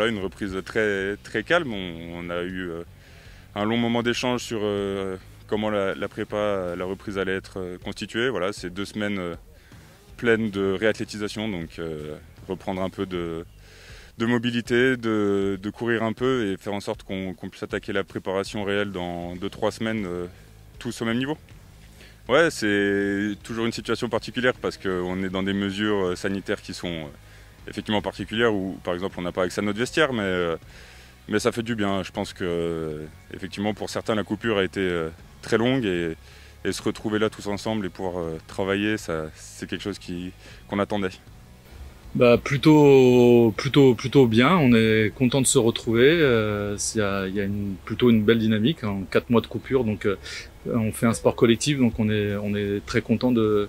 voilà, une reprise très, très calme. On a eu un long moment d'échange sur comment la prépa, la reprise allait être constituée. Voilà, c'est 2 semaines pleines de réathlétisation, donc reprendre un peu de mobilité, de courir un peu et faire en sorte qu'on puisse attaquer la préparation réelle dans 2-3 semaines, tous au même niveau. Ouais, c'est toujours une situation particulière parce qu'on est dans des mesures sanitaires qui sont effectivement particulières où, par exemple, on n'a pas accès à notre vestiaire, mais ça fait du bien. Je pense que, effectivement, pour certains, la coupure a été très longue et se retrouver là tous ensemble et pouvoir travailler, c'est quelque chose qu'on attendait. Bah plutôt bien. On est content de se retrouver. Il y a plutôt une belle dynamique en 4 mois de coupure. Donc on fait un sport collectif, donc on est très content de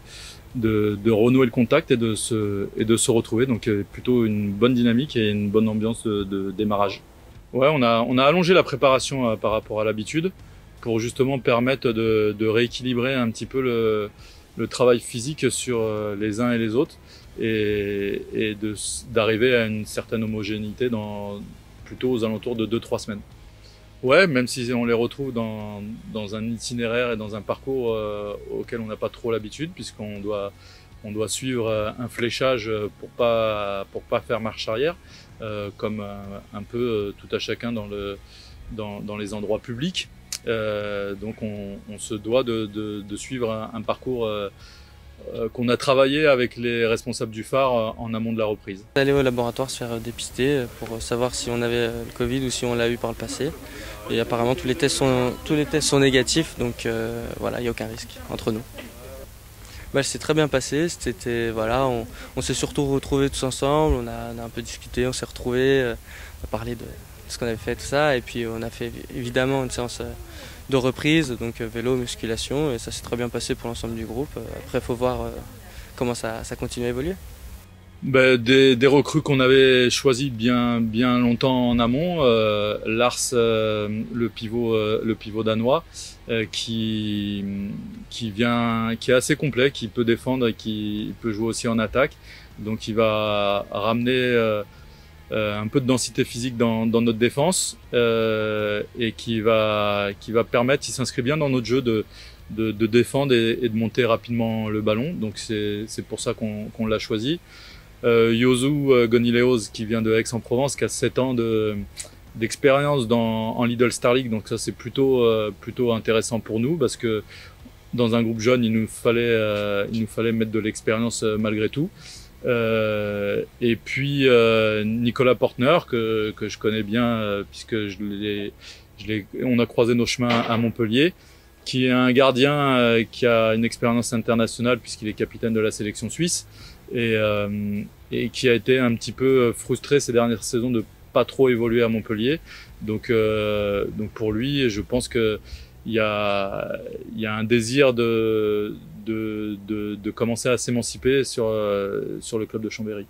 renouer le contact et de se retrouver. Donc plutôt une bonne dynamique et une bonne ambiance de démarrage. Ouais, on a allongé la préparation par rapport à l'habitude pour justement permettre de rééquilibrer un petit peu le travail physique sur les uns et les autres et d'arriver à une certaine homogénéité plutôt aux alentours de 2-3 semaines. Ouais, même si on les retrouve dans un itinéraire et dans un parcours auquel on n'a pas trop l'habitude, on doit suivre un fléchage pour pas faire marche arrière, comme un peu tout à chacun dans les endroits publics. Donc on se doit de suivre un parcours qu'on a travaillé avec les responsables du phare en amont de la reprise. Aller au laboratoire se faire dépister pour savoir si on avait le Covid ou si on l'a eu par le passé. Et apparemment tous les tests sont négatifs, donc voilà, il n'y a aucun risque entre nous. Bah, c'est très bien passé, voilà, on s'est surtout retrouvés tous ensemble, on a un peu discuté, on s'est retrouvés, on a parlé de ce qu'on avait fait, tout ça, et puis on a fait évidemment une séance de reprise, donc vélo, musculation, et ça s'est très bien passé pour l'ensemble du groupe. Après, il faut voir comment ça continue à évoluer. Ben, des recrues qu'on avait choisies bien longtemps en amont, Lars, le pivot danois, qui est assez complet, qui peut défendre et qui peut jouer aussi en attaque. Donc il va ramener un peu de densité physique dans notre défense et qui va permettre, il s'inscrit bien dans notre jeu de défendre et de monter rapidement le ballon. Donc c'est pour ça qu'on l'a choisi. Yosu Gonileos qui vient de Aix-en-Provence, qui a 7 ans d'expérience en Lidl Star League, donc ça c'est plutôt intéressant pour nous parce que dans un groupe jeune il nous fallait mettre de l'expérience malgré tout. Et puis Nicolas Portner que je connais bien puisque on a croisé nos chemins à Montpellier, qui est un gardien qui a une expérience internationale puisqu'il est capitaine de la sélection suisse et qui a été un petit peu frustré ces dernières saisons de pas trop évoluer à Montpellier. Donc pour lui, je pense que il y a un désir de commencer à s'émanciper sur le club de Chambéry.